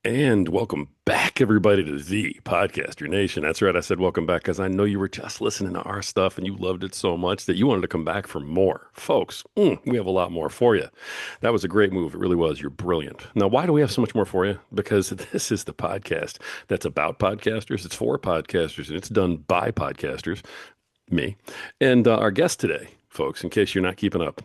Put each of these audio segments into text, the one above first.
And welcome back, everybody, to the Podcaster Nation. That's right. I said welcome back because I know you were just listening to our stuff and you loved it so much that you wanted to come back for more. Folks, we have a lot more for you. That was a great move. It really was. You're brilliant. Now, why do we have so much more for you? Because this is the podcast that's about podcasters. It's for podcasters and it's done by podcasters, me. And our guest today, folks, in case you're not keeping up,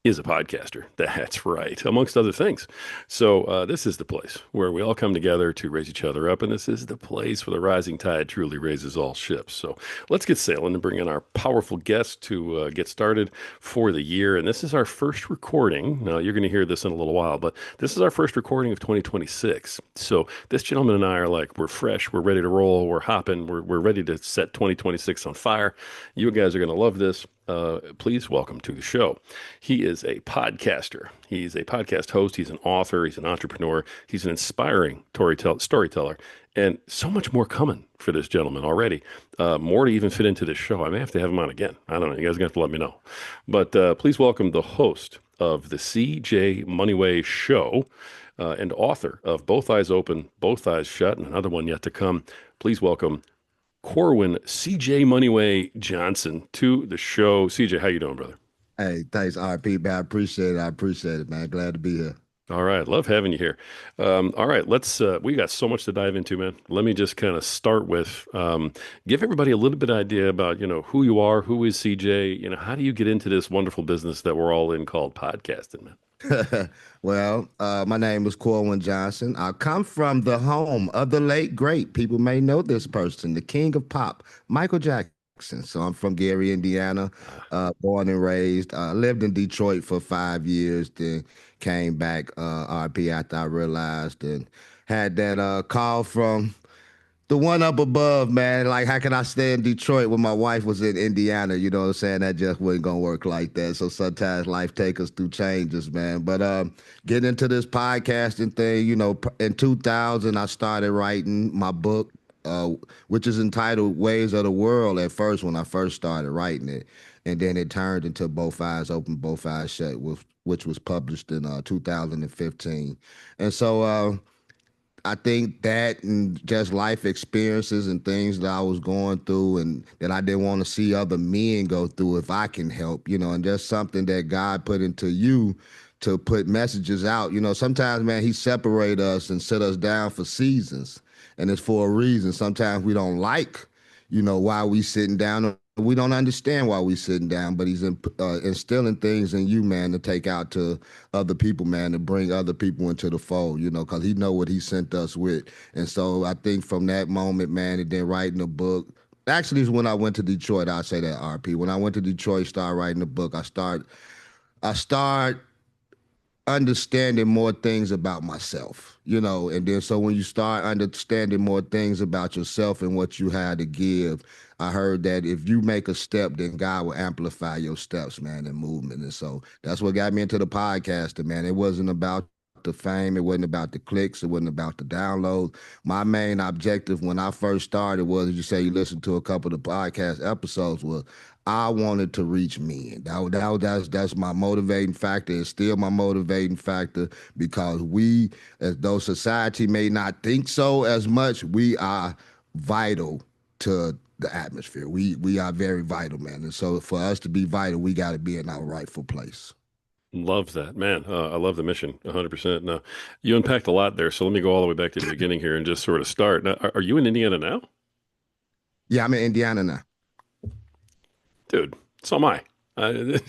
is a podcaster. That's right, amongst other things. So this is the place where we all come together to raise each other up, and this is the place where the rising tide truly raises all ships. So let's get sailing and bring in our powerful guest to get started for the year. And this is our first recording. Now, you're going to hear this in a little while, but this is our first recording of 2026. So this gentleman and I are like, we're fresh, we're ready to roll, we're hopping, we're ready to set 2026 on fire. You guys are going to love this. Please welcome to the show. He is a podcaster. He's a podcast host. He's an author. He's an entrepreneur. He's an inspiring storyteller, and so much more coming for this gentleman already. More to even fit into this show. I may have to have him on again. I don't know. You guys are going to have to let me know. But please welcome the host of the CJ Moneyway Show and author of Both Eyes Open, Both Eyes Shut, and another one yet to come. Please welcome Corwin, CJ Moneyway Johnson to the show. CJ, how you doing, brother? Hey, thanks, RP, man. I appreciate it. I appreciate it, man. Glad to be here. All right, love having you here. All right, we got so much to dive into, man. Let me just kind of start with give everybody a little bit of idea about, who you are, who is CJ, how do you get into this wonderful business that we're all in called podcasting, man? My name is Corwin Johnson. I come from the home of the late great. People may know this person, the king of pop, Michael Jackson. So I'm from Gary, Indiana, born and raised. Lived in Detroit for 5 years, then came back RP after I realized and had that call from the one up above, man. Like, how can I stay in Detroit when my wife was in Indiana? You know what I'm saying? That just wasn't gonna work like that. So sometimes life take us through changes, man. But getting into this podcasting thing, in 2000, I started writing my book, uh, which is entitled Ways of the World at first when I first started writing it. And then it turned into Both Eyes Open, Both Eyes Shut, which was published in 2015. And so I think that and just life experiences and things that I was going through and that I didn't want to see other men go through if I can help, and just something that God put into you to put messages out. Sometimes, man, he separate us and set us down for seasons, and it's for a reason. Sometimes we don't like, why we sitting down. We don't understand why we sitting down, but he's instilling things in you, man, to take out to other people, man, to bring other people into the fold, because he know what he sent us with. And so I think from that moment, man, and then writing a book. Actually, is when I went to Detroit. I'll say that, RP. When I went to Detroit, started writing the book. I start understanding more things about myself, and then so when you start understanding more things about yourself and what you had to give, I heard that if you make a step, then God will amplify your steps, man, and movement. And so that's what got me into the podcasting, man. It wasn't about the fame, it wasn't about the clicks, it wasn't about the downloads. My main objective when I first started was, you say you listened to a couple of the podcast episodes, was I wanted to reach men. That's my motivating factor. It's still my motivating factor because we, as though society may not think so as much, we are vital to the atmosphere. We are very vital, man. And so for us to be vital, we got to be in our rightful place. Love that, man. I love the mission 100%. Now, you unpacked a lot there, so let me go all the way back to the beginning here and just sort of start. Now, are you in Indiana now? Yeah, I'm in Indiana now. Dude, so am I. Are you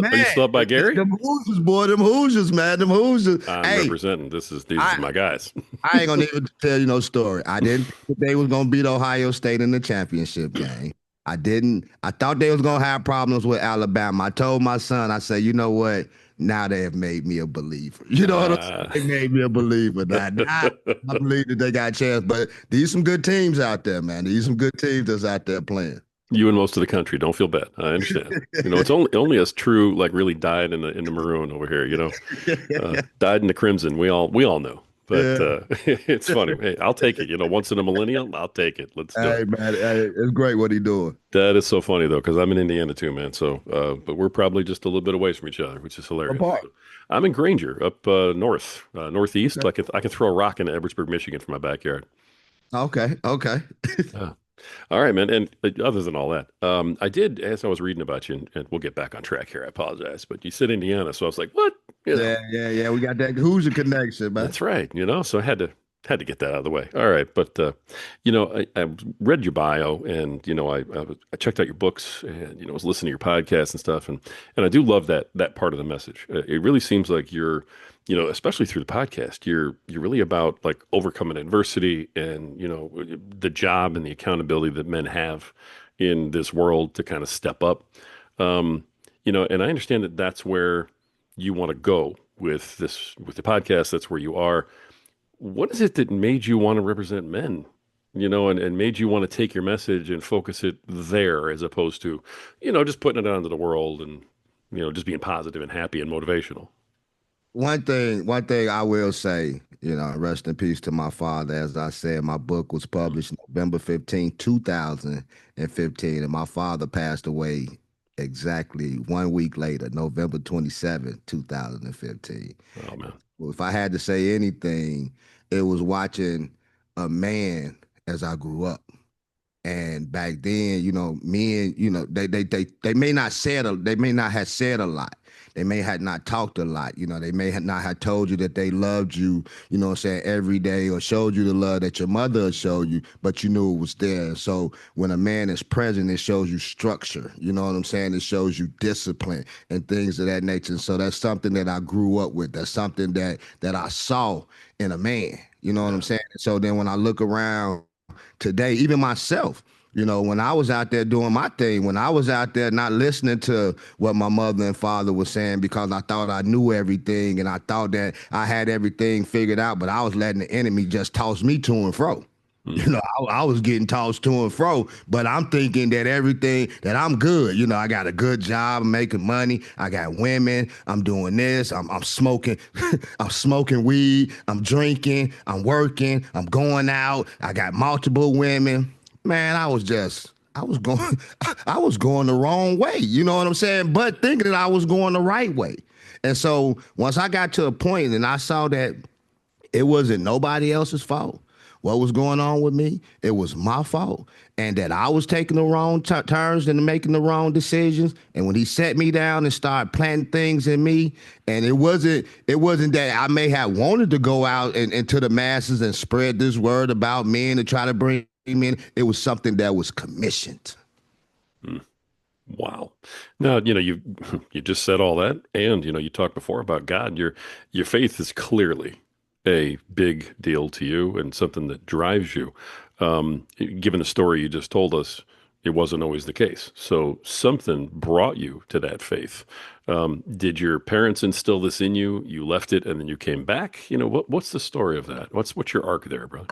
Man, still up by Gary? them Hoosiers, boy, them Hoosiers, man, them Hoosiers. I'm Hey, representing. These are I my guys. I ain't gonna even tell you no story. I didn't think they was gonna beat Ohio State in the championship game. I didn't. I thought they was gonna have problems with Alabama. I told my son, I said, you know what? Now they have made me a believer. You know what I'm saying? Uh, They made me a believer. Now I believe that they got a chance. But these some good teams out there, man. These some good teams that's out there playing. you and most of the country don't feel bad. I understand. It's only us true, like really dyed in the maroon over here. Dyed in the crimson. We all know. But Yeah. it's funny. Hey, I'll take it. Once in a millennial, I'll take it. Let's do Hey it. man, hey, it's great what he doing. That is so funny though, because I'm in Indiana too, man. So, but we're probably just a little bit away from each other, which is hilarious. Apart. I'm in Granger, up north, northeast. I can throw a rock into Edwardsburg, Michigan, from my backyard. Okay, okay. Uh, all right, man. And other than all that, I did, as I was reading about you, and we'll get back on track here. I apologize, but you said Indiana, so I was like, what? You know, Yeah, yeah, yeah. We got that Hoosier connection, man. that's right. So I had to get that out of the way. All right, but I read your bio, and I checked out your books, and was listening to your podcasts and stuff, and I do love that part of the message. It really seems like you're, especially through the podcast, you're really about like overcoming adversity and the job and the accountability that men have in this world to kind of step up. And I understand that that's where you want to go with the podcast. That's where you are. What is it that made you want to represent men, and made you want to take your message and focus it there as opposed to, just putting it out into the world and, just being positive and happy and motivational? One thing I will say, rest in peace to my father. As I said, my book was published November 15, 2015, and my father passed away exactly 1 week later, November 27, 2015. Oh man. Well, if I had to say anything, it was watching a man as I grew up. And back then, men, they may not they may not have said a lot. They may have not talked a lot. They may have not have told you that they loved you, what I'm saying, every day, or showed you the love that your mother showed you, but you knew it was there. So when a man is present, it shows you structure. You know what I'm saying? It shows you discipline and things of that nature. So that's something that I grew up with. That's something that I saw in a man. You know what I'm Yeah. saying? So then when I look around today, even myself, when I was out there doing my thing, when I was out there not listening to what my mother and father was saying because I thought I knew everything and I thought that I had everything figured out, but I was letting the enemy just toss me to and fro. Mm. I was getting tossed to and fro, but I'm thinking that everything that I'm good. I got a good job, I'm making money, I got women, I'm doing this, I'm smoking, I'm smoking weed, I'm drinking, I'm working, I'm going out, I got multiple women. Man, I was going I was going the wrong way. You know what I'm saying? But thinking that I was going the right way. And so once I got to a point and I saw that it wasn't nobody else's fault. What was going on with me? It was my fault. And that I was taking the wrong turns and making the wrong decisions. And when he set me down and started planting things in me, and it wasn't that I may have wanted to go out into the masses and spread this word about men and try to bring him in. It was something that was commissioned. Mm. Wow. Now, you just said all that, and you talked before about God. Your faith is clearly a big deal to you and something that drives you. Um, Given the story you just told us, it wasn't always the case. So something brought you to that faith. Did your parents instill this in you? You left it and then you came back? What's the story of that? What's your arc there, brother?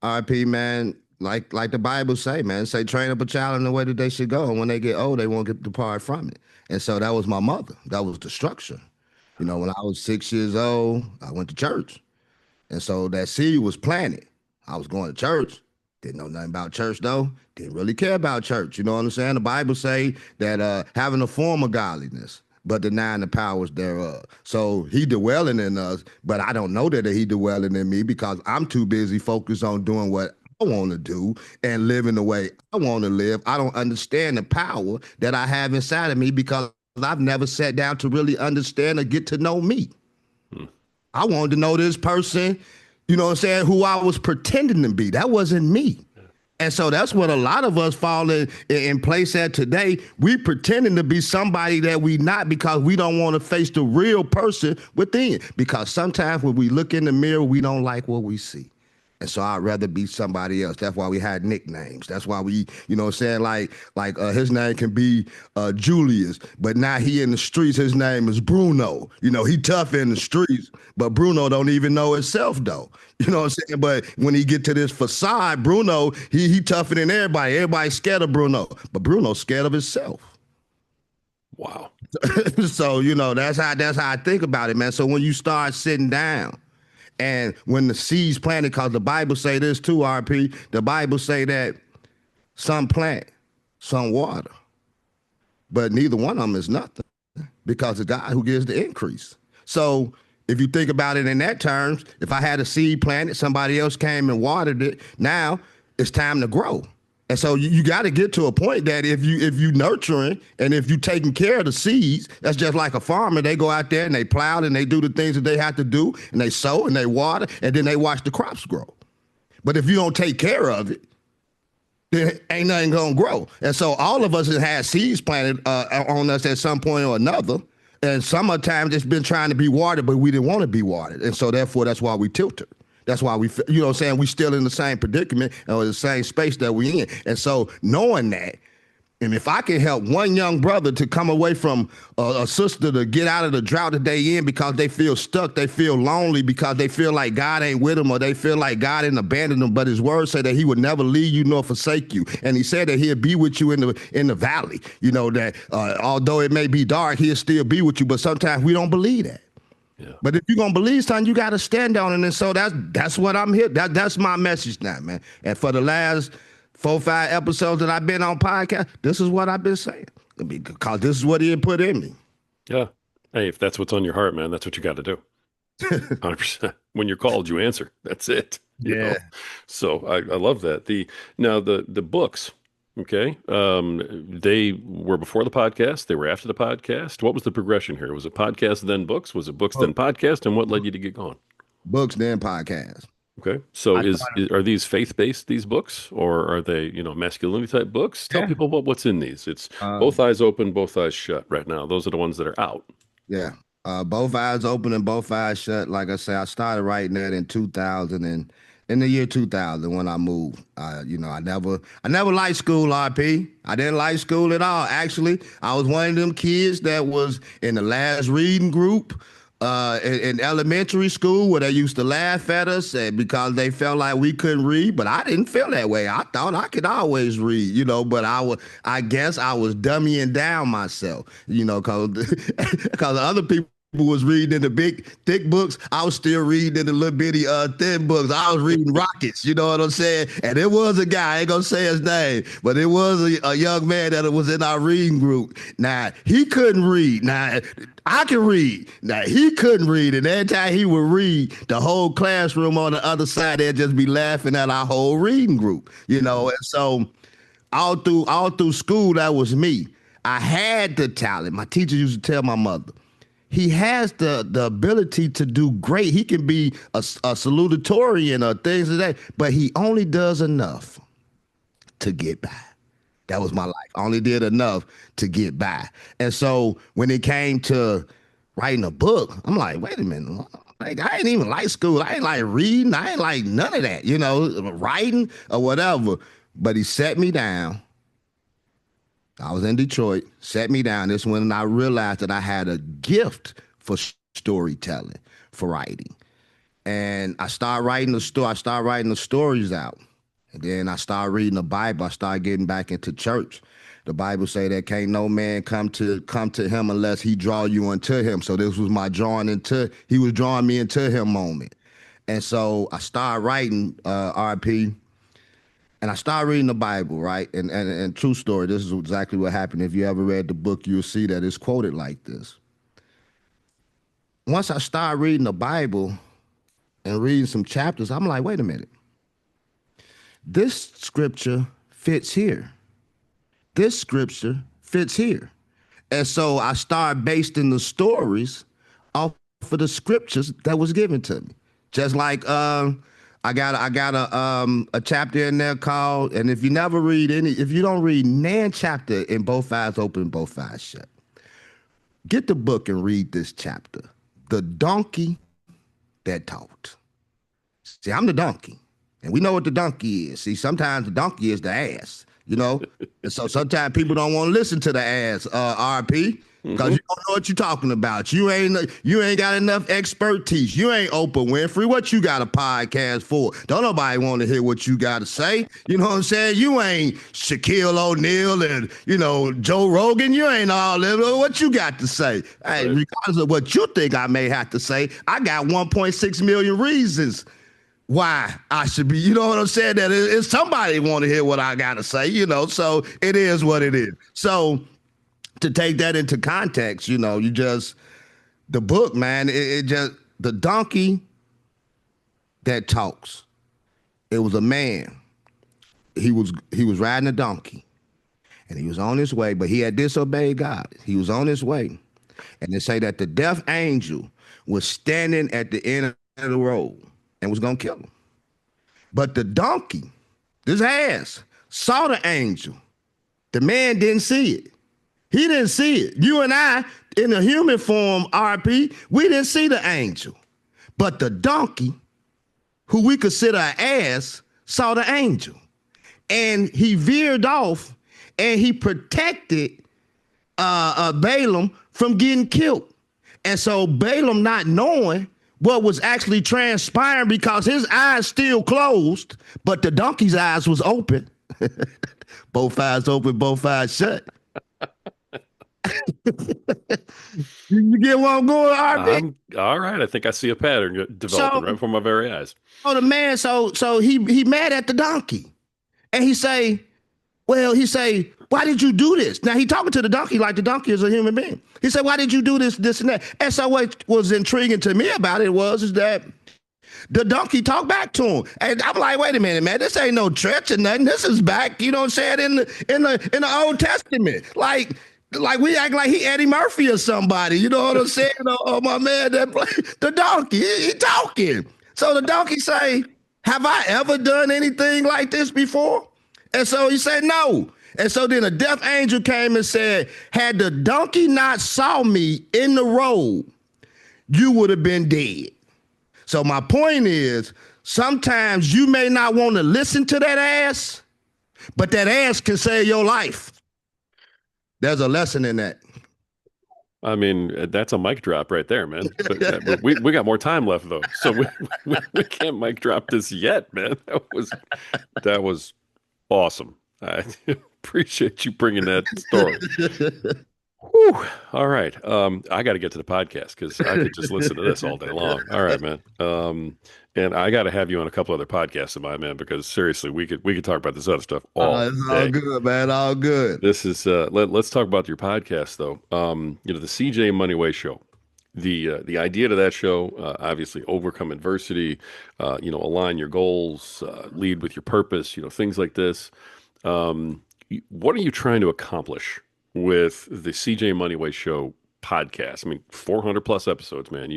RP, man, like the Bible say, man, say train up a child in the way that they should go, and when they get old, they won't get depart from it. And so that was my mother. That was the structure. When I was 6 years old, I went to church. And so that seed was planted. I was going to church. Didn't know nothing about church though. Didn't really care about church. You know what I'm saying? The Bible say that having a form of godliness, but denying the powers thereof. So he dwelling in us, but I don't know that he dwelling in me because I'm too busy focused on doing what I want to do and living the way I want to live. I don't understand the power that I have inside of me because I've never sat down to really understand or get to know me. Hmm. I wanted to know this person, you know what I'm saying, who I was pretending to be. That wasn't me. And so that's what a lot of us fall in place at today. We pretending to be somebody that we not because we don't want to face the real person within. Because sometimes when we look in the mirror, we don't like what we see. And so I'd rather be somebody else. That's why we had nicknames. That's why we, you know what I'm saying, like his name can be Julius, but now he in the streets, his name is Bruno. He tough in the streets, but Bruno don't even know himself though. You know what I'm saying? But when he get to this facade, Bruno, he tougher than everybody. Everybody's scared of Bruno, but Bruno's scared of himself. Wow. So, that's how I think about it, man. So when you start sitting down and when the seeds planted, because the Bible say this too, RP, the Bible say that some plant, some water, but neither one of them is nothing because it's God who gives the increase. So if you think about it in that terms, if I had a seed planted, somebody else came and watered it, now it's time to grow. And so you got to get to a point that if you nurturing and if you taking care of the seeds, that's just like a farmer. They go out there and they plow and they do the things that they have to do and they sow and they water and then they watch the crops grow. But if you don't take care of it, then ain't nothing gonna grow. And so all of us have had seeds planted on us at some point or another. And sometimes it's been trying to be watered, but we didn't want to be watered. And so therefore, that's why we tilted. That's why we, you know what I'm saying, we still in the same predicament or the same space that we in. And so knowing that, and if I can help one young brother to come away from a sister to get out of the drought that they in because they feel stuck, they feel lonely because they feel like God ain't with them or they feel like God didn't abandon them, but his word said that he would never leave you nor forsake you. And he said that he'll be with you in the valley, that although it may be dark, he'll still be with you. But sometimes we don't believe that. Yeah. But if you're gonna believe something, you got to stand on it. And so that's what I'm here. That's my message now, man. And for the last 4-5 episodes that I've been on podcast, this is what I've been saying because this is what he had put in me. Yeah. Hey, if that's what's on your heart, man, that's what you got to do. 100%. When you're called, you answer. That's it. Yeah. So I love that. The books. Okay. They were before the podcast. They were after the podcast. What was the progression here? Was it podcast, then books? Was it books, then podcast? And what led you to get going? Books, then podcast. Okay. So are these faith-based, these books, or are they, masculinity type books? Tell people what's in these. It's both eyes open, both eyes shut right now. Those are the ones that are out. Yeah. Both eyes open and both eyes shut. Like I say, I started writing that in 2000 and in the year 2000 when I moved. I never liked school, RP. I didn't like school at all. Actually, I was one of them kids that was in the last reading group in elementary school where they used to laugh at us because they felt like we couldn't read, but I didn't feel that way. I thought I could always read, but I guess I was dummying down myself, because other people was reading in the big thick books. I was still reading in the little bitty thin books. I was reading Rockets, you know what I'm saying? And it was a guy, I ain't gonna say his name, but it was a young man that was in our reading group. Now, he couldn't read. Now, I can read. Now, he couldn't read. And every time he would read, the whole classroom on the other side, they'd just be laughing at our whole reading group, And so all through school, that was me. I had the talent. My teacher used to tell my mother, he has the ability to do great. He can be a salutatorian or things like that, but he only does enough to get by. That was my life. I only did enough to get by. And so when it came to writing a book, I'm like, wait a minute. Like, I ain't even like school. I ain't like reading. I ain't like none of that, writing or whatever. But he sat me down. I was in Detroit, sat me down. This when I realized that I had a gift for storytelling, for writing. And I started writing the story. I started writing the stories out. And then I started reading the Bible. I started getting back into church. The Bible say that can't no man come to him unless he draw you unto him. So this was my he was drawing me into him moment. And so I started writing RP. And I started reading the Bible, right? And true story, this is exactly what happened. If you ever read the book, you'll see that it's quoted like this. Once I started reading the Bible and reading some chapters, I'm like, wait a minute. This scripture fits here. This scripture fits here. And so I started basing the stories off of the scriptures that was given to me. Just like I got a chapter in there called, and if you don't read nan chapter in Both Eyes Open, Both Eyes Shut, get the book and read this chapter. The donkey that talked. See, I'm the donkey, and we know what the donkey is. See, sometimes the donkey is the ass, And so sometimes people don't want to listen to the ass, RP. Because Hmm. you don't know what you're talking about. You ain't got enough expertise. You ain't Oprah Winfrey. What you got a podcast for? Don't nobody want to hear what you got to say. You know what I'm saying? You ain't Shaquille O'Neal and Joe Rogan. You ain't all that. What you got to say? Hey, Right. regardless of what you think I may have to say, I got 1.6 million reasons why I should be. You know what I'm saying? That it's somebody want to hear what I got to say. So it is what it is. So to take that into context, you just the book, man. It just the donkey that talks. It was a man. He was riding a donkey, and he was on his way, but he had disobeyed God. He was on his way, and they say that the death angel was standing at the end of the road and was gonna kill him. But the donkey, this ass, saw the angel. The man didn't see it. He didn't see it. You and I, in the human form, RP, we didn't see the angel. But the donkey, who we consider an ass, saw the angel. And he veered off and he protected Balaam from getting killed. And so Balaam, not knowing what was actually transpiring because his eyes still closed, but the donkey's eyes was open. Both eyes open, both eyes shut. You get what I'm going, RB? I'm all right. I think I see a pattern developing So, right before my very eyes. so the man, so he mad at the donkey, and he say, why did you do this? Now he talking to the donkey like the donkey is a human being. He said, why did you do this, and that? And so what was intriguing to me about it is that the donkey talked back to him, and I'm like, wait a minute, man, this ain't no stretch or nothing. This is back, you know what I'm saying, in the Old Testament, like we act like he Eddie Murphy or somebody, you know what I'm saying? Oh my man, the donkey, he talking. So the donkey say, have I ever done anything like this before? And so he said, no. And so then a death angel came and said, had the donkey not saw me in the road, you would have been dead. So my point is, sometimes you may not want to listen to that ass, but that ass can save your life. There's a lesson in that. I mean, that's a mic drop right there, man. But we got more time left though, so we can't mic drop this yet, man. That was awesome. I appreciate you bringing that story. Whew. All right. I got to get to the podcast because I could just listen to this all day long. All right, man. And I got to have you on a couple other podcasts of mine, man, because seriously, we could talk about this other stuff all It's all day. good, man. All good. This is let's talk about your podcast though. The CJ Moneyway Show. The idea to that show, obviously overcome adversity, align your goals, lead with your purpose, things like this. What are you trying to accomplish with the CJ Moneyway Show podcast? I mean, 400 plus episodes, man.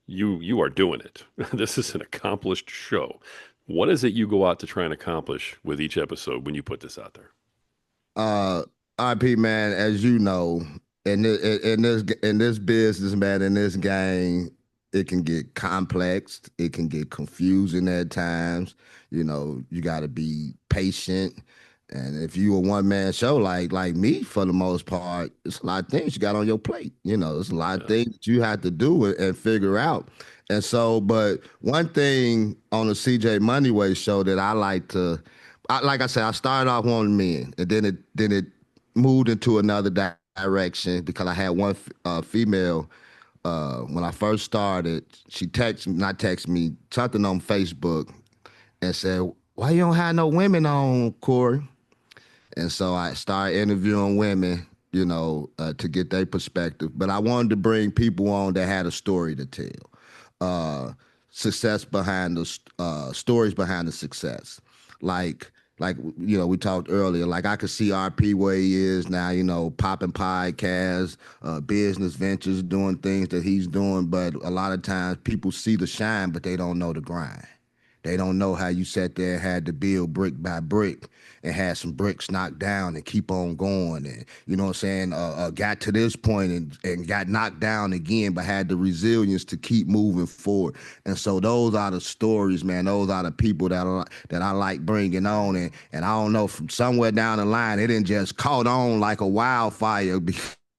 You are doing it. This is an accomplished show. What is it you go out to try and accomplish with each episode when you put this out there? Uh, RP, man, as you know, in this business, man, in this game, it can get complex. It can get confusing at times. You got to be patient. And if you a one man show like me, for the most part, it's a lot of things you got on your plate. It's a lot of Yeah. things that you have to do and figure out. And so, but one thing on the CJ Moneyway show that I like to, like I said, I started off on men, and then it moved into another direction because I had one female when I first started. She not text me, something on Facebook, and said, "Why you don't have no women on, Corey?" And so I started interviewing women, to get their perspective. But I wanted to bring people on that had a story to tell, uh, success behind the stories behind the success. Like we talked earlier. Like I could see RP where he is now. Popping podcasts, business ventures, doing things that he's doing. But a lot of times people see the shine, but they don't know the grind. They don't know how you sat there and had to build brick by brick and had some bricks knocked down and keep on going. And you know what I'm saying? Got to this point and got knocked down again, but had the resilience to keep moving forward. And so those are the stories, man. Those are the people that I like bringing on. And I don't know, from somewhere down the line, it didn't just caught on like a wildfire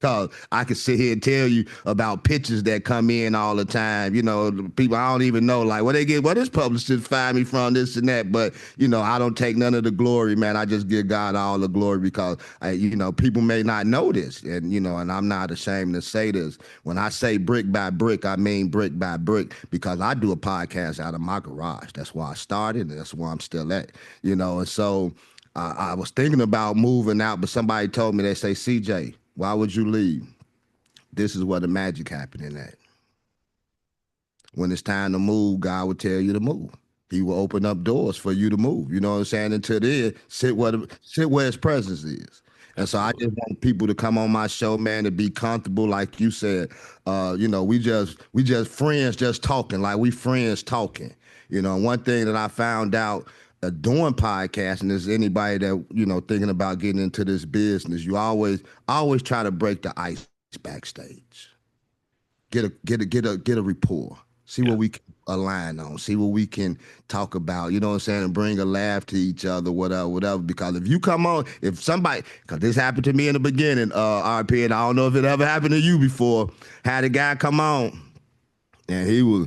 Cause I could sit here and tell you about pictures that come in all the time. The people I don't even know, like where they get, what this publicist find me from, this and that. But I don't take none of the glory, man. I just give God all the glory because people may not know this, and I'm not ashamed to say this. When I say brick by brick, I mean brick by brick because I do a podcast out of my garage. That's where I started, and that's where I'm still at. And so I was thinking about moving out, but somebody told me, they say, CJ, why would you leave? This is where the magic happening at. When it's time to move, God will tell you to move. He will open up doors for you to move. You know what I'm saying? Until then, sit where his presence is. And so I Absolutely. just want people to come on my show, man, to be comfortable, like you said. We just friends just talking, like we friends talking. One thing that I found out doing podcasting is anybody that thinking about getting into this business, you always try to break the ice backstage. Get a rapport. See Yeah. what we can align on. See what we can talk about. You know what I'm saying? And bring a laugh to each other, whatever, whatever. Because if you come on, if somebody, because this happened to me in the beginning, RP, and I don't know if it ever happened to you before. Had a guy come on, and he was,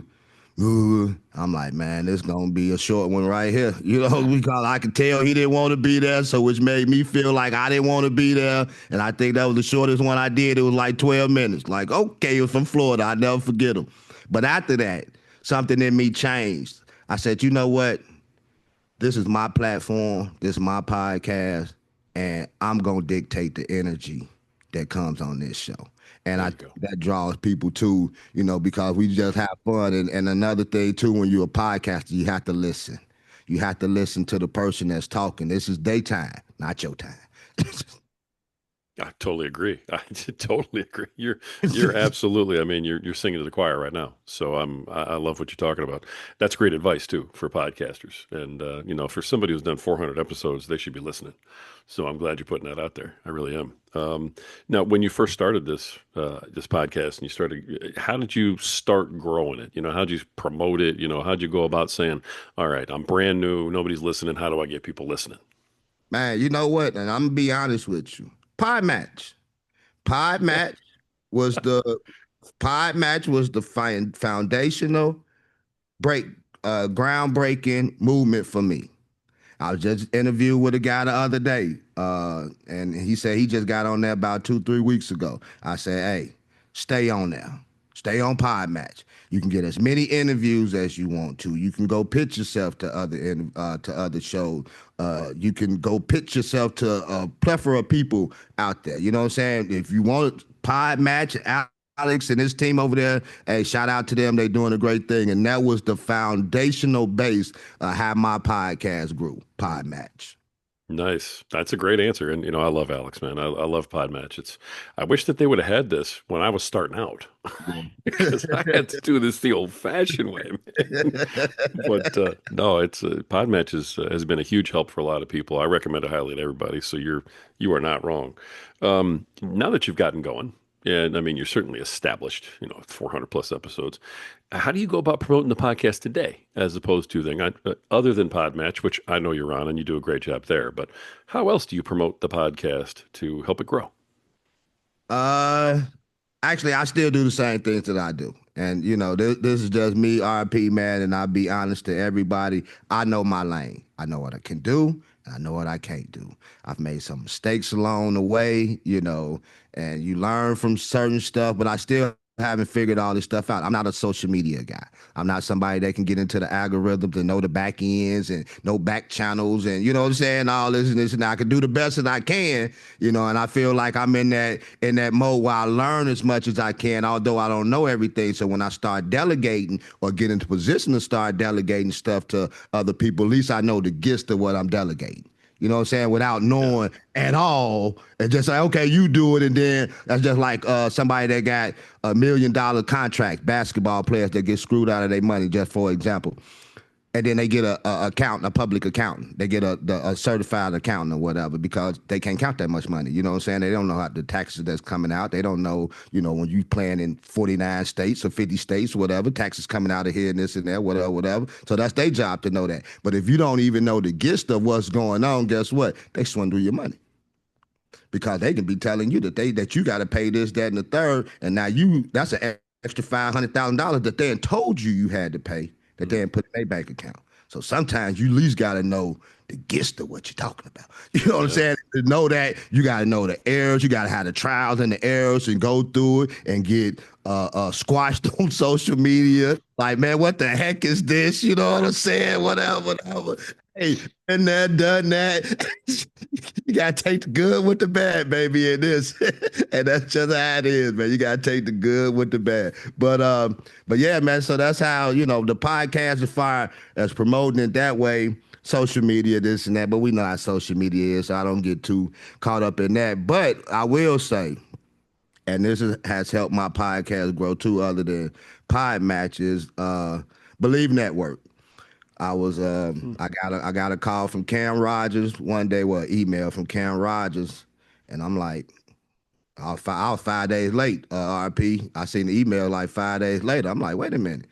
I'm like, man, this gonna be a short one right here. Because I could tell he didn't want to be there, so which made me feel like I didn't want to be there. And I think that was the shortest one I did. It was like 12 minutes. Like, okay, it was from Florida. I never forget him. But after that, something in me changed. I said, you know what? This is my platform. This is my podcast, and I'm gonna dictate the energy that comes on this show. And There I you think go. that draws people too, because we just have fun. And another thing too, when you're a podcaster, you have to listen. You have to listen to the person that's talking. This is their time, not your time. I totally agree. I totally agree. You're absolutely. I mean, you're singing to the choir right now. So I love what you're talking about. That's great advice too for podcasters. And for somebody who's done 400 episodes, they should be listening. So I'm glad you're putting that out there. I really am. Now, when you first started this podcast and you started, how did you start growing it? How'd you promote it? How'd you go about saying, all right, I'm brand new, nobody's listening. How do I get people listening? Man, you know what? And I'm gonna be honest with you. Pod match. Pod match was the pod match was the foundational break groundbreaking movement for me. I was just interviewed with a guy the other day, and he said he just got on there about 2, 3 weeks ago. I said, "Hey, stay on there, stay on Pod Match. You can get as many interviews as you want to. You can go pitch yourself to other shows. You can go pitch yourself to a plethora of people out there. You know what I'm saying? If you want Pod Match, Alex and his team over there, hey, shout out to them. They doing a great thing. And that was the foundational base how my podcast grew, Pod Match. Nice. That's a great answer. And I love Alex, man. I love Podmatch. I wish that they would have had this when I was starting out Yeah. because I had to do this the old fashioned way, man. But no, it's Podmatch has been a huge help for a lot of people. I recommend it highly to everybody. So you are not wrong. Now that you've gotten going, and I mean you're certainly established, 400 plus episodes. How do you go about promoting the podcast today, as opposed to other than Podmatch, which I know you're on and you do a great job there? But how else do you promote the podcast to help it grow? uh, Actually, I still do the same things that I do. And this is just me, RP, man, and I'll be honest to everybody. I know my lane. I know what I can do, and I know what I can't do. I've made some mistakes along the way, and you learn from certain stuff, but I still haven't figured all this stuff out. I'm not a social media guy. I'm not somebody that can get into the algorithms and know the back ends and know back channels and you know what I'm saying, all this and this and that. I can do the best that I can, and I feel like I'm in that mode where I learn as much as I can, although I don't know everything. So when I start delegating or get into position to start delegating stuff to other people, at least I know the gist of what I'm delegating. You know what I'm saying? Without Yeah. knowing at all, and just like, okay, you do it, and then that's just like somebody that got $1 million contract, basketball players that get screwed out of their money, just for example, and then they get a accountant, a public accountant. They get a certified accountant or whatever because they can't count that much money. You know what I'm saying? They don't know how the taxes that's coming out. They don't know, when you playing in 49 states or 50 states, whatever, taxes coming out of here and this and that, whatever, whatever. So that's their job to know that. But if you don't even know the gist of what's going on, guess what? They swindle your money. because they can be telling you that you got to pay this, that, and the third, and now that's an extra $500,000 that they told you had to pay that they didn't put in their bank account. So sometimes you at least got to know the gist of what you're talking about. You know what I'm Yeah. saying? To know that, you got to know the errors. You got to have the trials and the errors and go through it and get squashed on social media. Like, man, what the heck is this? You know what I'm saying? Whatever, whatever. Hey, and that, done that. You gotta take the good with the bad, baby, in this. And that's just how it is, man. You gotta take the good with the bad. But yeah, man, so that's how, the podcast is fire as promoting it that way, social media, this and that. But we know how social media is, so I don't get too caught up in that. But I will say, and has helped my podcast grow too, other than pod matches, Believe Network. Hmm. I got a call from Cam Rogers one day, well, email from Cam Rogers, and I'm like, I was 5 days late, RP. I seen the email like 5 days later. I'm like, wait a minute,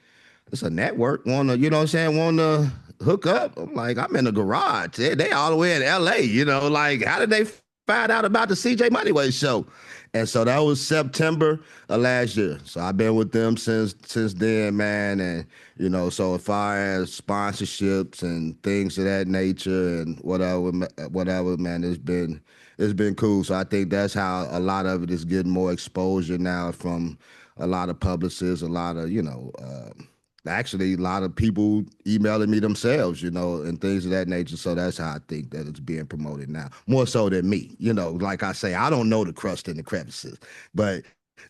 it's a network wanna, you know what I'm saying, wanna hook up. I'm like, I'm in the garage. They all the way in LA, like how did they find out about the CJ Moneyway show? And so that was September of last year. So I've been with them since then, man. And so as far as sponsorships and things of that nature and whatever, man, it's been cool. So I think that's how a lot of it is getting more exposure now from a lot of publicists, a lot of actually a lot of people emailing me themselves, and things of that nature. So that's how I think that it's being promoted now, more so than me. Like I say, I don't know the crust and the crevices, but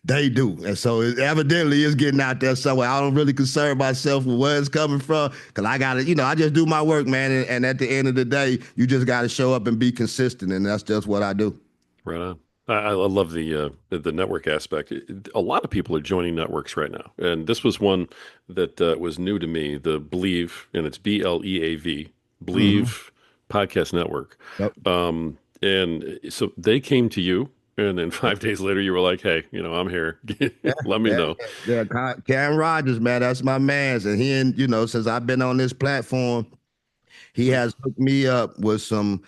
they do. And so it evidently is getting out there somewhere. I don't really concern myself with where it's coming from, because I got to, I just do my work, man. And at the end of the day, you just got to show up and be consistent. And that's just what I do. Right on. I love the network aspect. A lot of people are joining networks right now, and this was one that was new to me. The Believe, and it's BLEAV, Hmm. Believe Podcast Network. Yep. And so they came to you, and then 5 days later, you were like, "Hey, I'm here. Yeah, Let me yeah, know." yeah. Karen Rogers, man, that's my man's. And since I've been on this platform, he Hmm. has hooked me up with some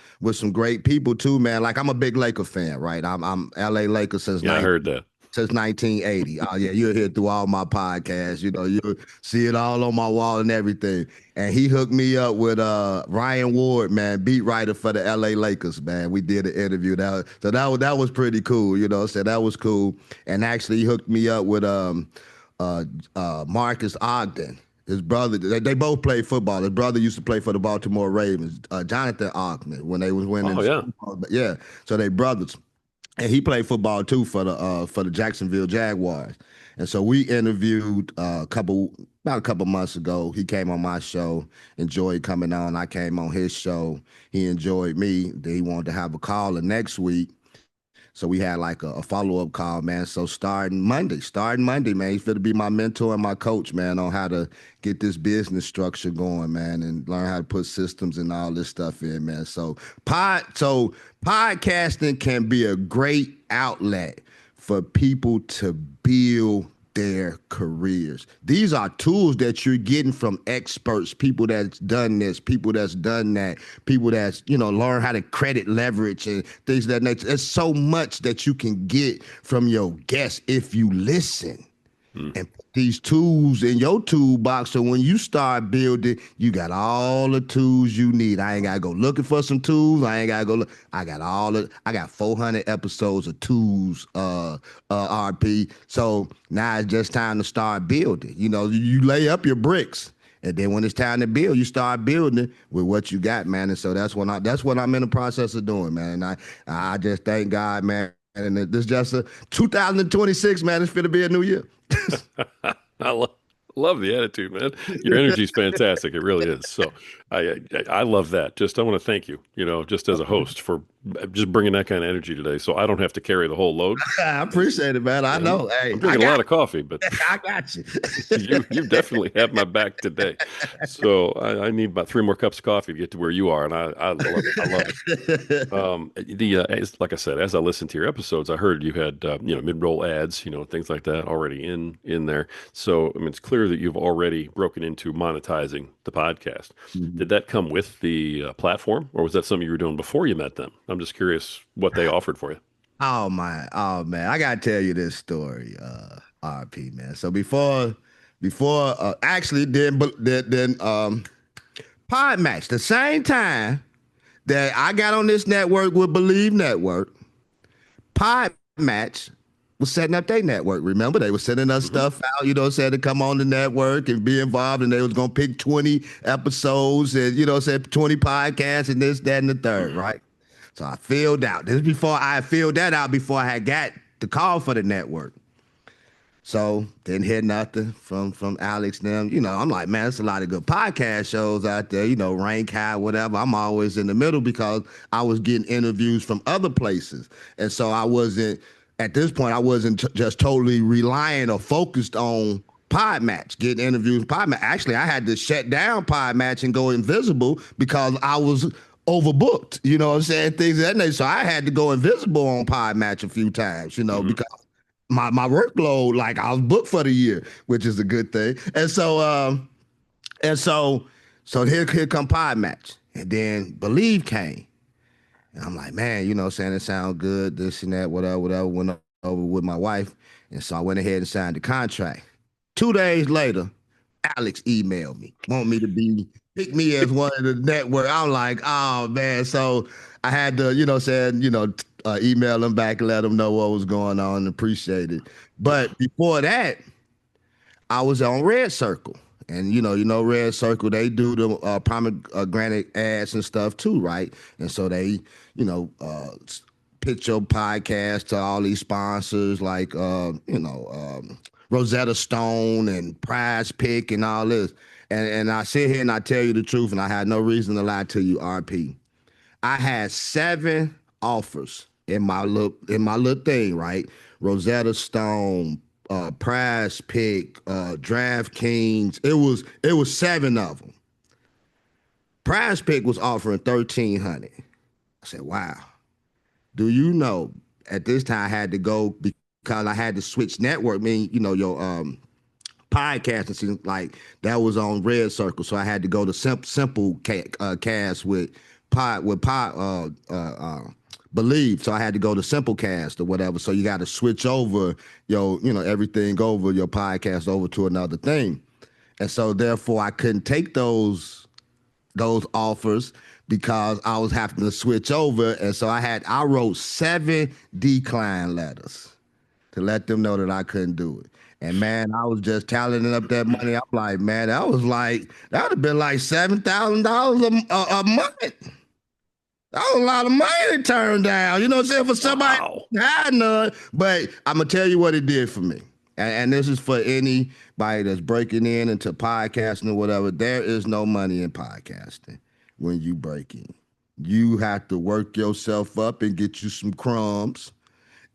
great people too, man. Like, I'm a big Laker fan, right? I'm LA Lakers Yeah, I heard that. since 1980. Oh yeah, you'll hear through all my podcasts. You'll see it all on my wall and everything. And he hooked me up with Ryan Ward, man, beat writer for the LA Lakers, man. We did an interview. That was pretty cool, so that was cool. And actually he hooked me up with Marcus Ogden. His brother, they both played football. His brother used to play for the Baltimore Ravens, Jonathan Ogden, when they was winning Oh the yeah. Super Bowl. But yeah, so they brothers. And he played football too for the Jacksonville Jaguars. And so we interviewed about a couple months ago. He came on my show, enjoyed coming on. I came on his show. He enjoyed me. Then he wanted to have a call the next week. So we had like a follow-up call, man. So starting Monday, man, he's going to be my mentor and my coach, man, on how to get this business structure going, man, and learn how to put systems and all this stuff in, man. So podcasting can be a great outlet for people to build their careers. These are tools that you're getting from experts, people that's done this, people that's done that, people that's, learn how to credit leverage and things of that nature. There's so much that you can get from your guests if you listen Hmm. and put these tools in your toolbox. So when you start building, you got all the tools you need. I ain't gotta go looking for some tools. I ain't gotta go look. I got 400 episodes of tools, RP. So now it's just time to start building. You lay up your bricks. And then when it's time to build, you start building with what you got, man. And so that's what I'm in the process of doing, man. And I just thank God, man. And this just a 2026, man. It's gonna be a new year. I love the attitude, man. Your energy is fantastic. It really is. So I love that. Just I want to thank you, just as a host for just bringing that kind of energy today. So I don't have to carry the whole load. I appreciate it, man. I I'm know. Hey, I'm drinking a lot of coffee, but I got you. you definitely have my back today. So I need about 3 more cups of coffee to get to where you are, and I love it. I love it. Like I said, as I listened to your episodes, I heard you had mid-roll ads, things like that already in there. So I mean, it's clear that you've already broken into monetizing the podcast. Mhm. Did that come with the platform, or was that something you were doing before you met them? I'm just curious what they offered for you. Oh my, oh man, I gotta tell you this story, RP man. So before actually then Pod Match, the same time that I got on this network with Believe Network, Pod Match was setting up their network. Remember, they were sending us Hmm. stuff out, said to come on the network and be involved, and they was gonna pick 20 episodes and said 20 podcasts and this, that, and the third, right? So I filled out. This is before I filled that out before I had got the call for the network. So didn't hear nothing from Alex and them. I'm like, man, there's a lot of good podcast shows out there, Rank High, whatever. I'm always in the middle because I was getting interviews from other places. And so I wasn't, at this point, I wasn't just totally relying or focused on Pod Match, getting interviews. Pod Match. Actually, I had to shut down Pod Match and go invisible because I was overbooked. You know what I'm saying? Things of that nature. So I had to go invisible on Pod Match a few times, Hmm. because my workload, like I was booked for the year, which is a good thing. And so here come Pod Match. And then Believe came. And I'm like, man, saying it sounds good, this and that, whatever, whatever. Went over with my wife. And so I went ahead and signed the contract. 2 days later, Alex emailed me, want me to pick me as one of the network. I'm like, oh man. So I had to, email them back and let them know what was going on and appreciate it. Yeah. But before that, I was on Red Circle. And Red Circle, they do the pomegranate ads and stuff too, right? And so they, you know, uh, pitch your podcast to all these sponsors like, Rosetta Stone and Prize Pick and all this. And I sit here and I tell you the truth, and I had no reason to lie to you, RP. I had 7 offers in my little thing, right? Rosetta Stone, Prize Pick, DraftKings. It was 7 of them. Prize Pick was offering 1,300. I said, "Wow." Do you know? At this time, I had to go because I had to switch network. Mean your podcast and things like that was on Red Circle, so I had to go to Simple Cast with Pod Believe. So I had to go to Simplecast or whatever. So you got to switch over everything over your podcast over to another thing, and so therefore I couldn't take those offers because I was having to switch over, and so I wrote 7 decline letters to let them know that I couldn't do it. And man, I was just tallying up that money. I'm like, man, that would have been like $7,000 a month. That was a lot of money to turn down. You know what I'm saying? For somebody Wow. who had none. But I'm gonna tell you what it did for me. And this is for anybody that's breaking in into podcasting or whatever. There is no money in podcasting when you break in. You have to work yourself up and get you some crumbs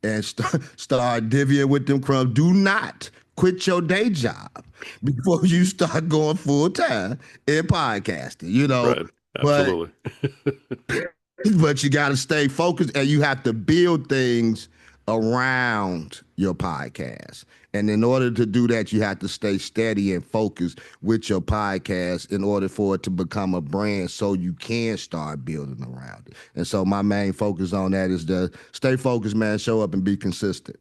and start divvying with them crumbs. Do not quit your day job before you start going full time in podcasting. Right. But Absolutely. but you got to stay focused and you have to build things around your podcast. And in order to do that, you have to stay steady and focused with your podcast in order for it to become a brand so you can start building around it. And so my main focus on that is to stay focused, man, show up and be consistent.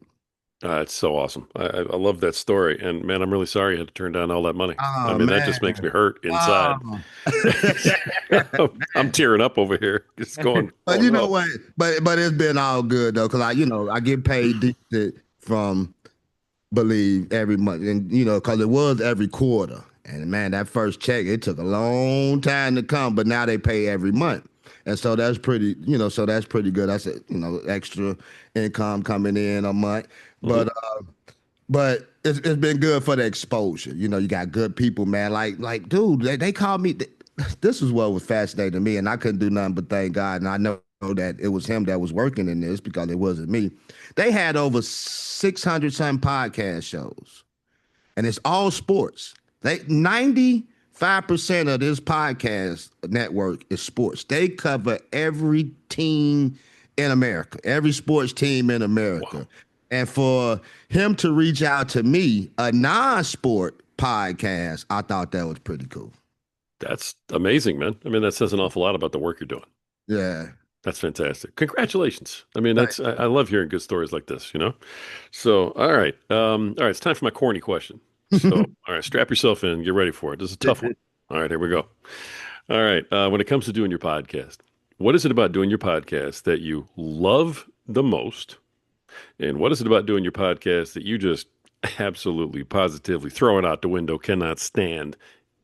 It's so awesome. I love that story. And man, I'm really sorry you had to turn down all that money. I Oh mean, that just makes man. me hurt inside. Oh. I'm tearing up over here. It's going, But oh you know no. what? But it's been all good though, because I get paid decent from Believe every month, and because it was every quarter. And man, that first check, it took a long time to come, but now they pay every month. And so that's pretty good. That's extra income coming in a month. Hmm. But it's been good for the exposure. You got good people, man. Like dude, they called me. This is what was fascinating to me, and I couldn't do nothing but thank God. And I know that it was him that was working in this because it wasn't me. They had over 600 some podcast shows, and it's all sports. They 95% of this podcast network is sports. They cover every team in America, every sports team in Wow. America. And for him to reach out to me, a non-sport podcast, I thought that was pretty cool. That's amazing, man. I mean, that says an awful lot about the work you're doing. Yeah. That's fantastic. Congratulations. I mean, Thank I love hearing good stories like this, you know? So, all right. All right, it's time for my corny question. So, you. all right, strap yourself in, get ready for it. This is a tough one. All right, here we go. All right. When it comes to doing your podcast, what is it about doing your podcast that you love the most? And what is it about doing your podcast that you just absolutely, positively throw it out the window, cannot stand,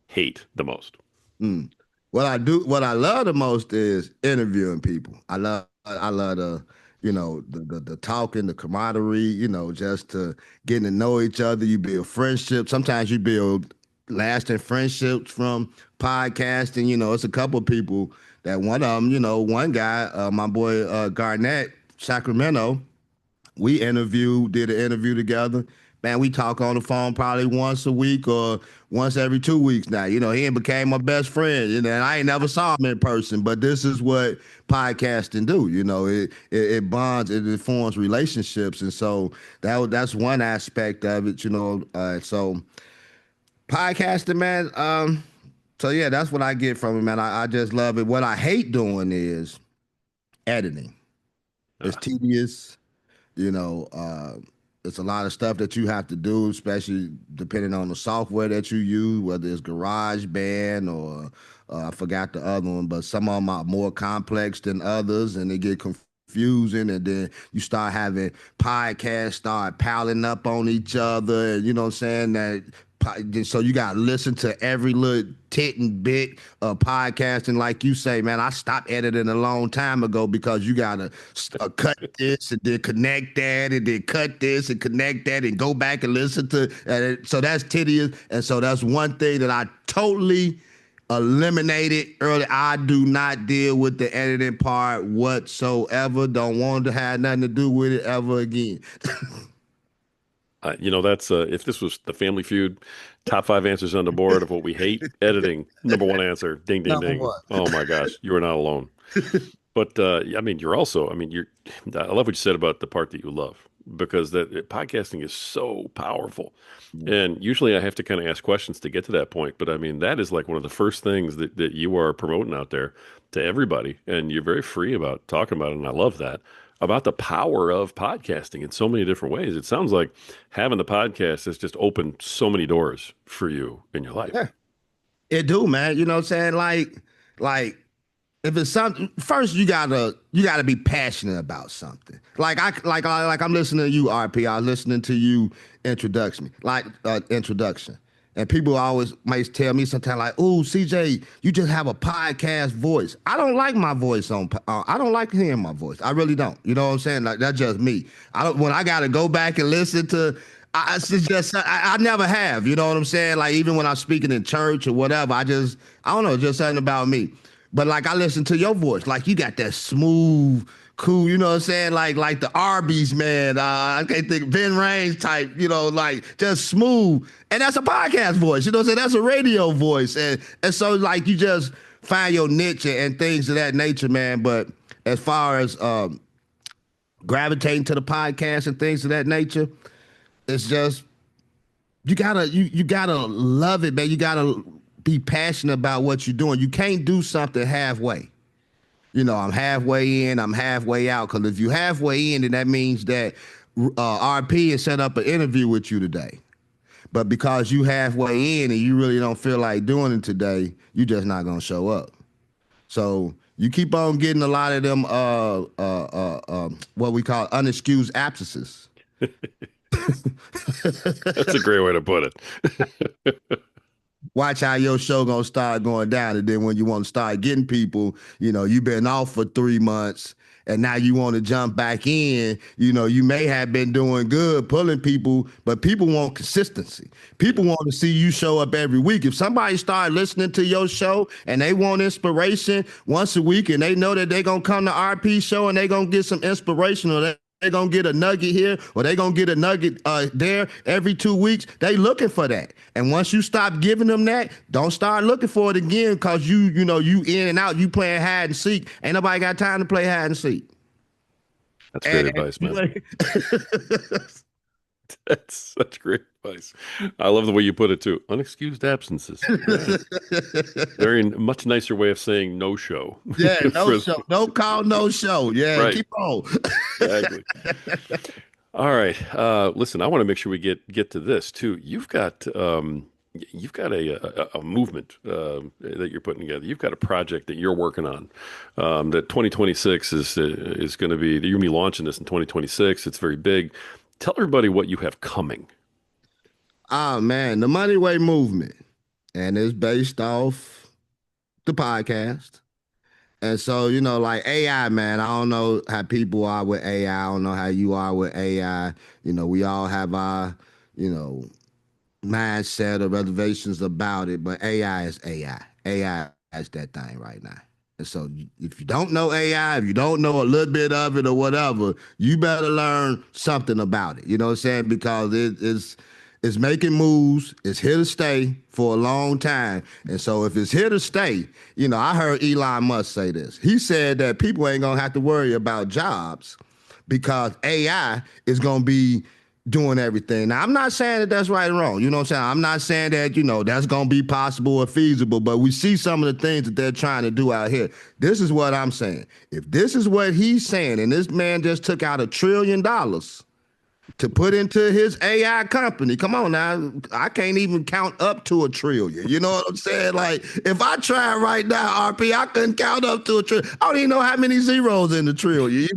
hate the most? Mm. What I love the most is interviewing people. I love the talking, the camaraderie, just to getting to know each other. You build friendships. Sometimes you build lasting friendships from podcasting. It's a couple of people that one of them, one guy, my boy Garnett, Sacramento. Did an interview together. Man, we talk on the phone probably once a week or once every 2 weeks now. He became my best friend. And I ain't never saw him in person, but this is what podcasting do. It bonds, it forms relationships, and so that's one aspect of it. So podcasting, man. So yeah, that's what I get from it, man. I just love it. What I hate doing is editing. It's Ah, tedious. You know, it's a lot of stuff that you have to do, especially depending on the software that you use, whether it's GarageBand or I forgot the other one, but some of them are more complex than others, and they get confusing. And then you start having podcasts start piling up on each other, and you know what I'm saying that. So you got to listen to every little tit and bit of podcasting, like you say, man. I stopped editing a long time ago because you got to cut this and then connect that and then cut this and connect that and go back and listen to. So that's tedious, and so that's one thing that I totally eliminated early. I do not deal with the editing part whatsoever. Don't want to have nothing to do with it ever again. that's if this was the Family Feud, top five answers on the board of what we hate, editing, number one answer, ding, ding, Number ding. one. Oh my gosh, you are not alone. But I mean, you're also, I mean, you're, I love what you said about the part that you love because podcasting is so powerful. And usually I have to kind of ask questions to get to that point. But I mean, that is like one of the first things that you are promoting out there to everybody. And you're very free about talking about it. And I love that about the power of podcasting in so many different ways. It sounds like having the podcast has just opened so many doors for you in your life. Yeah, it do, man. You know what I'm saying? Like if it's something, first you gotta be passionate about something. Like I'm listening to you, RP. I was listening to you introduction. And people always might tell me sometimes like, "Ooh, CJ, you just have a podcast voice." I don't like my voice I don't like hearing my voice. I really don't. You know what I'm saying? Like that's just me. I don't. When I gotta go back and listen to, I never have. You know what I'm saying? Like even when I'm speaking in church or whatever, I don't know, just something about me. But like I listen to your voice, like you got that smooth, cool, you know what I'm saying? Like the Arby's man. I can't think Ben Raines type, like just smooth. And that's a podcast voice, you know what I'm saying? That's a radio voice. And so like you just find your niche and things of that nature, man. But as far as gravitating to the podcast and things of that nature, it's just you gotta love it, man. You gotta be passionate about what you're doing. You can't do something halfway. I'm halfway in, I'm halfway out. Because if you halfway in, then that means that RP has set up an interview with you today. But because you halfway in and you really don't feel like doing it today, you just not gonna show up. So you keep on getting a lot of them what we call unexcused absences. That's a great way to put it. Watch how your show gonna start going down, and then when you want to start getting people, you've been off for 3 months, and now you want to jump back in. You may have been doing good pulling people, but people want consistency. People want to see you show up every week. If somebody start listening to your show and they want inspiration once a week, and they know that they're gonna come to RP show and they're gonna get some inspiration, or they're gonna get a nugget here or they're gonna get a nugget there every 2 weeks. They looking for that. And once you stop giving them that, don't start looking for it again because you in and out, you playing hide and seek. Ain't nobody got time to play hide and seek. That's great And advice, man. That's such great Nice. I love the way you put it too. Unexcused absences. Yeah. Very much nicer way of saying no show. Yeah, no For show. No call, no show. Yeah, right. keep on. Exactly. All right. Listen, I want to make sure we get to this too. You've got a movement that you're putting together. You've got a project that you're working on. That 2026 is going to be. You're going to be launching this in 2026. It's very big. Tell everybody what you have coming. Oh man, the Moneyway movement. And it's based off the podcast. And so, like AI, man, I don't know how people are with AI. I don't know how you are with AI. We all have our, you know, mindset or reservations about it, but AI is AI. AI is that thing right now. And so if you don't know AI, if you don't know a little bit of it or whatever, you better learn something about it. You know what I'm saying? Because it's making moves. It's here to stay for a long time. And so if it's here to stay, I heard Elon Musk say this. He said that people ain't gonna have to worry about jobs because AI is gonna be doing everything. Now, I'm not saying that that's right or wrong. You know what I'm saying? I'm not saying that, that's going to be possible or feasible, but we see some of the things that they're trying to do out here. This is what I'm saying. If this is what he's saying, and this man just took out $1 trillion to put into his AI company, come on now, I can't even count up to 1 trillion. You know what I'm saying? Like, if I try right now, RP, I couldn't count up to 1 trillion. I don't even know how many zeros in the trillion.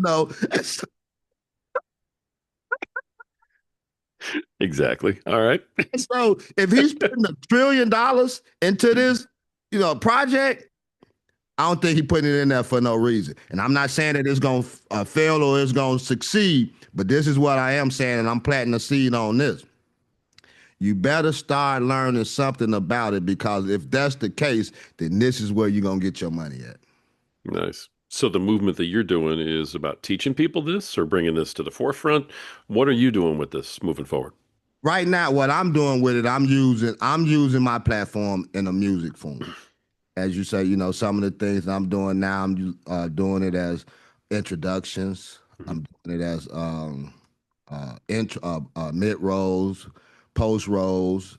Exactly. All right. So if he's putting $1 trillion into this, project, I don't think he's putting it in there for no reason. And I'm not saying that it's going to fail or it's going to succeed, but this is what I am saying, and I'm planting a seed on this. You better start learning something about it because if that's the case, then this is where you're going to get your money at. Nice. So the movement that you're doing is about teaching people this or bringing this to the forefront. What are you doing with this moving forward? Right now, what I'm doing with it, I'm using my platform in a music form. As you say, some of the things that I'm doing now, I'm doing it as introductions. Mhm. I'm doing it as mid rolls, post rolls.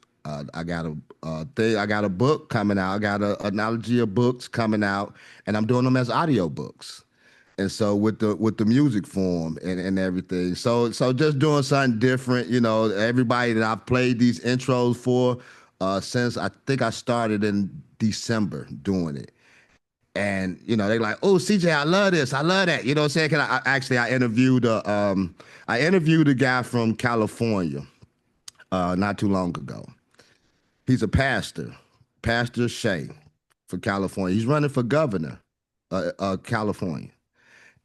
I got a thing. I got a book coming out. I got a analogy of books coming out, and I'm doing them as audio books. And so with the music form and everything. So just doing something different. Everybody that I've played these intros for since I think I started in December doing it. And they like, oh CJ, I love this, I love that. You know what I'm saying? Can I interviewed a guy from California not too long ago. He's a pastor, Pastor Shay for California. He's running for governor California.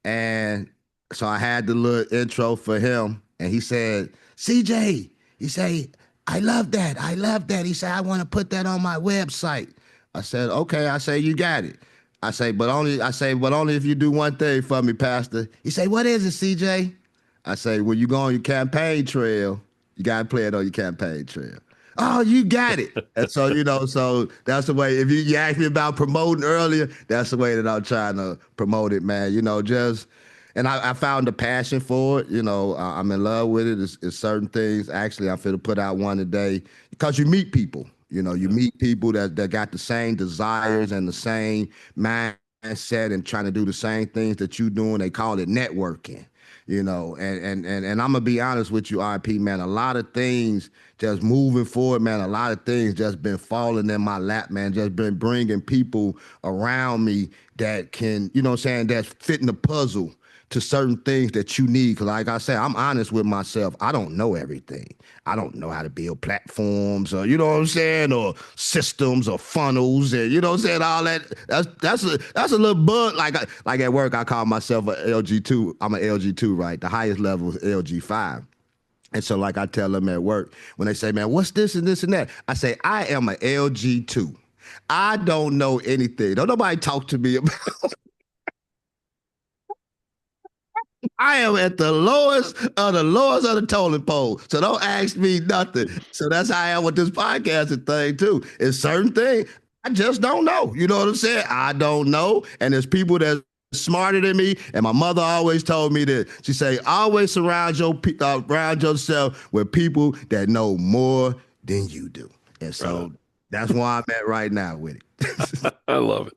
And so I had the little intro for him, and he said, CJ, he said, I love that. I love that. He said, I want to put that on my website. I said, okay. I say, you got it. But only if you do one thing for me, Pastor. He said, what is it, CJ? I say, when you go on your campaign trail, you gotta play it on your campaign trail. Oh, you got it. And so, so that's the way. If you asked me about promoting earlier, that's the way that I'm trying to promote it, man. And I found a passion for it. I'm in love with it. It's certain things. Actually, I'm finna put out one today because you meet people. You meet people that got the same desires and the same mindset and trying to do the same things that you doing. They call it networking. And I'm gonna be honest with you, RP, man. A lot of things just moving forward, man. A lot of things just been falling in my lap, man. Just been bringing people around me that can, what I'm saying, that's fitting the puzzle to certain things that you need. Cause like I said, I'm honest with myself. I don't know everything. I don't know how to build platforms or, you know what I'm saying, or systems or funnels and, you know what I'm saying, all that. That's a little bug. Like at work, I call myself a LG2. I'm an LG2, right? The highest level is LG5. And so like I tell them at work, when they say, man, what's this and this and that? I say, I am an LG2. I don't know anything. Don't nobody talk to me about I am at the lowest of the totem pole. So don't ask me nothing. So that's how I am with this podcasting thing too. It's certain things I just don't know. You know what I'm saying? I don't know. And there's people that's smarter than me. And my mother always told me that. She say, always surround yourself with people that know more than you do. And Right on. so that's where I'm at right now with it. I love it.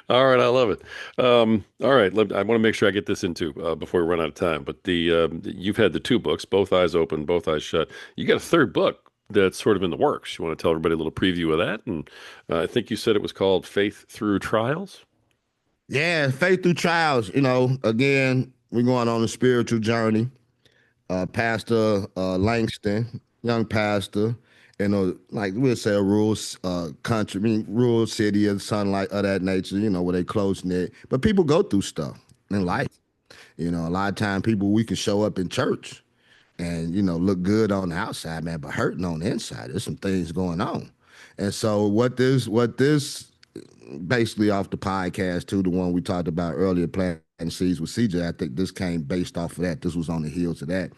All right, I love it. All right, I want to make sure I get this into before we run out of time. But you've had the two books, Both Eyes Open, Both Eyes Shut. You got a third book that's sort of in the works. You want to tell everybody a little preview of that? And I think you said it was called Faith Through Trials. Yeah, faith through trials. Again, we're going on a spiritual journey. Pastor Langston, young pastor, like we'll say a rural country, rural city or something like of that nature, where they close knit. But people go through stuff in life. A lot of time people we can show up in church and look good on the outside, man, but hurting on the inside. There's some things going on. And so what this basically off the podcast too, the one we talked about earlier, planting seeds with CJ. I think this came based off of that. This was on the heels of that.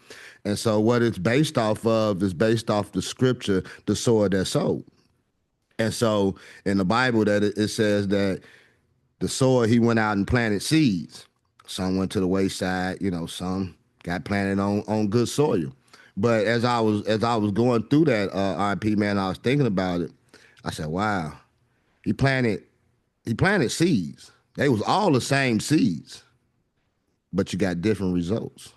And so what it's based off of is based off the scripture, the sower that sowed. And so in the Bible that it says that the sower, he went out and planted seeds. Some went to the wayside, some got planted on good soil. But as I was going through that RP, man, I was thinking about it. I said, wow, he planted seeds. They was all the same seeds, but you got different results.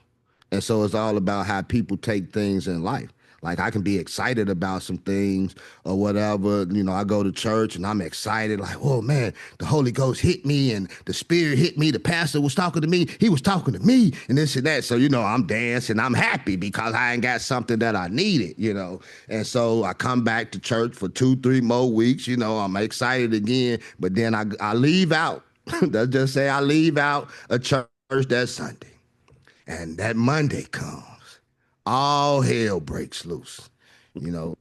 And so it's all about how people take things in life. Like I can be excited about some things or whatever. I go to church and I'm excited, like, oh man, the Holy Ghost hit me and the Spirit hit me. The pastor was talking to me. He was talking to me and this and that. So, I'm dancing. I'm happy because I ain't got something that I needed. And so I come back to church for 2-3 more weeks. I'm excited again. But then I leave out. Let's just say I leave out a church that Sunday. And that Monday comes, all hell breaks loose. You know,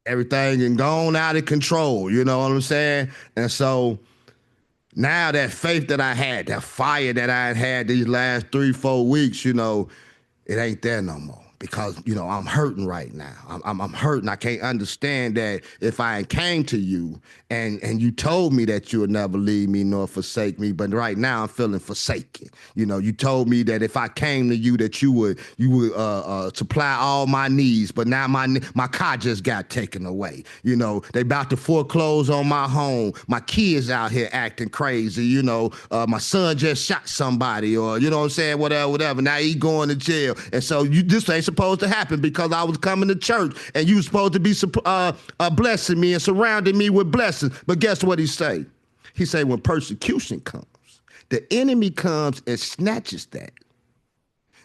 everything and gone out of control. You know what I'm saying? And so now that faith that I had, that fire that I had these last 3-4 weeks, it ain't there no more. Because I'm hurting right now. I'm hurting. I can't understand that if I came to you and you told me that you would never leave me nor forsake me, but right now I'm feeling forsaken. You told me that if I came to you that you would supply all my needs, but now my car just got taken away. They about to foreclose on my home. My kids out here acting crazy. My son just shot somebody, or you know what I'm saying, whatever. Now he going to jail, and so this ain't supposed to happen because I was coming to church and you was supposed to be blessing me and surrounding me with blessings. But guess what he say? He say when persecution comes, the enemy comes and snatches that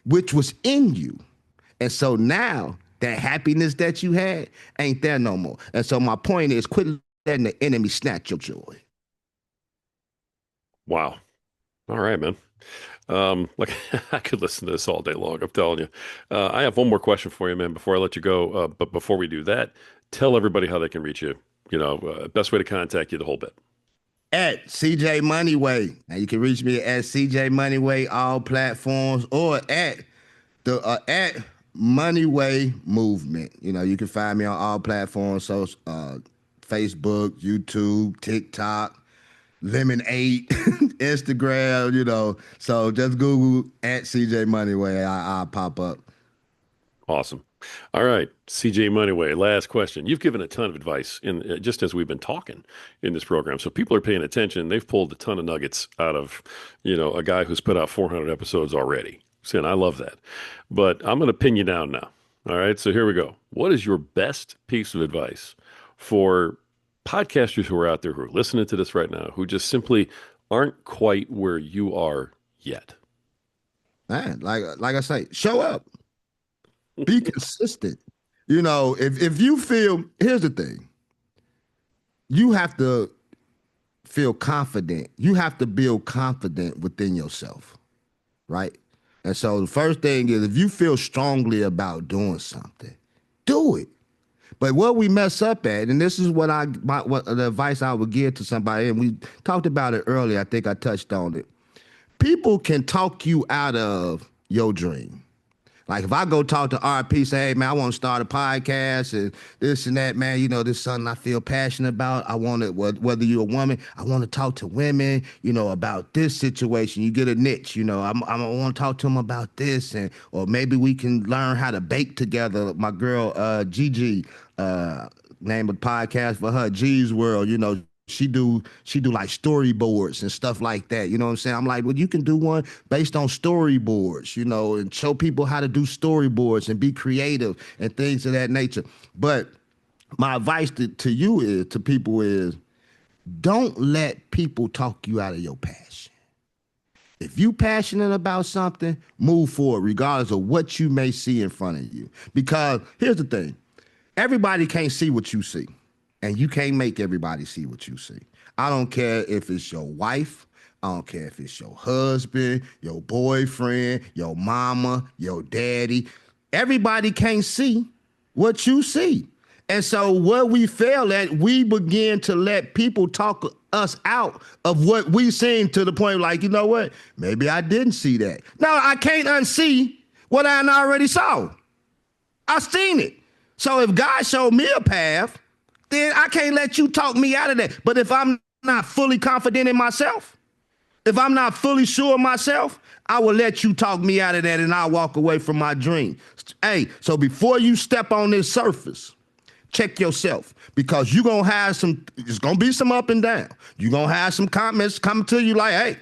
which was in you. And so now that happiness that you had ain't there no more. And so my point is quit letting the enemy snatch your joy. Wow. All right, man. Like I could listen to this all day long. I'm telling you. I have one more question for you, man, before I let you go. But before we do that, tell everybody how they can reach you. Best way to contact you, the whole bit. At CJ Moneyway. Now you can reach me at CJ Moneyway, all platforms, or at Moneyway Movement. You can find me on all platforms, so Facebook, YouTube, TikTok, Lemonade, Instagram, so just Google at CJ Moneyway. I'll pop up. Awesome. All right, CJ Moneyway, last question. You've given a ton of advice in just as we've been talking in this program. So people are paying attention. They've pulled a ton of nuggets out of, a guy who's put out 400 episodes already. And I love that. But I'm going to pin you down now. All right, so here we go. What is your best piece of advice for podcasters who are out there who are listening to this right now, who just simply aren't quite where you are yet? Man, like I say, show up. Be consistent. If you feel, here's the thing. You have to feel confident. You have to build confidence within yourself, right? And so the first thing is if you feel strongly about doing something, do it. But what we mess up at, and this is what the advice I would give to somebody, and we talked about it earlier. I think I touched on it. People can talk you out of your dream. Like if I go talk to RP, say, hey man, I want to start a podcast and this and that, man, this is something I feel passionate about. I want to, whether you're a woman, I want to talk to women, about this situation. You get a niche, I want to talk to them about this, and or maybe we can learn how to bake together. My girl, Gigi, name of the podcast for her, G's World, she do like storyboards and stuff like that. You know what I'm saying? I'm like, well, you can do one based on storyboards, and show people how to do storyboards and be creative and things of that nature. But my advice to people is don't let people talk you out of your passion. If you passionate about something, move forward, regardless of what you may see in front of you. Because here's the thing. Everybody can't see what you see, and you can't make everybody see what you see. I don't care if it's your wife. I don't care if it's your husband, your boyfriend, your mama, your daddy. Everybody can't see what you see. And so where we fail at, we begin to let people talk us out of what we seen, to the point like, you know what? Maybe I didn't see that. No, I can't unsee what I already saw. I seen it. So if God showed me a path, then I can't let you talk me out of that. But if I'm not fully confident in myself, if I'm not fully sure of myself, I will let you talk me out of that, and I'll walk away from my dream. Hey, so before you step on this surface, check yourself, because you're going to have it's going to be some up and down. You're going to have some comments coming to you like, hey,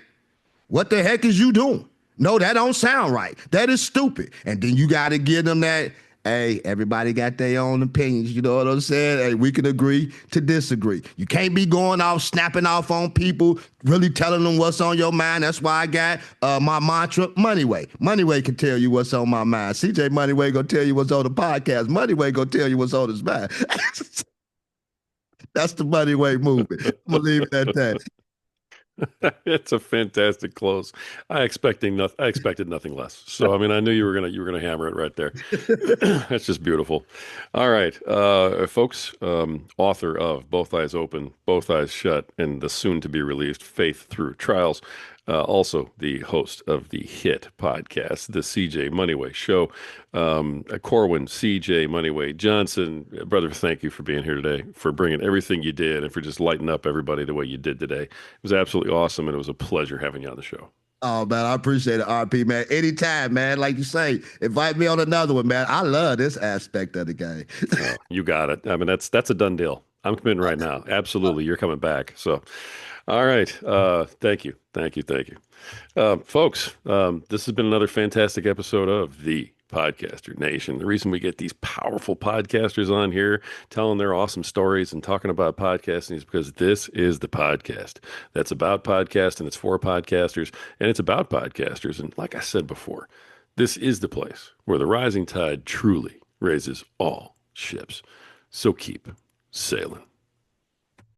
what the heck is you doing? No, that don't sound right. That is stupid. And then you got to give them that, hey, everybody got their own opinions. You know what I'm saying? Hey, we can agree to disagree. You can't be going off, snapping off on people, really telling them what's on your mind. That's why I got my mantra, Moneyway. Moneyway can tell you what's on my mind. CJ Moneyway gonna tell you what's on the podcast. Moneyway gonna tell you what's on his mind. That's the Moneyway movement. I'm gonna leave it at that. It's a fantastic close. I expected nothing less. So I mean, I knew you were gonna hammer it right there. That's just beautiful. All right, folks. Author of Both Eyes Open, Both Eyes Shut, and the soon to be released Faith Through Trials. Also, the host of the hit podcast, the CJ Moneyway Show. Corwin, CJ Moneyway Johnson, brother, thank you for being here today, for bringing everything you did, and for just lighting up everybody the way you did today. It was absolutely awesome, and it was a pleasure having you on the show. Oh man, I appreciate it, RP, man. Anytime, man. Like you say, invite me on another one, man. I love this aspect of the game. Oh, you got it. I mean, that's a done deal. I'm committing right now. Absolutely, you're coming back. So, all right. Thank you, thank you, thank you, folks. This has been another fantastic episode of the Podcaster Nation. The reason we get these powerful podcasters on here telling their awesome stories and talking about podcasting is because this is the podcast that's about podcasting. It's for podcasters, and it's about podcasters. And like I said before, this is the place where the rising tide truly raises all ships. So keep sailing.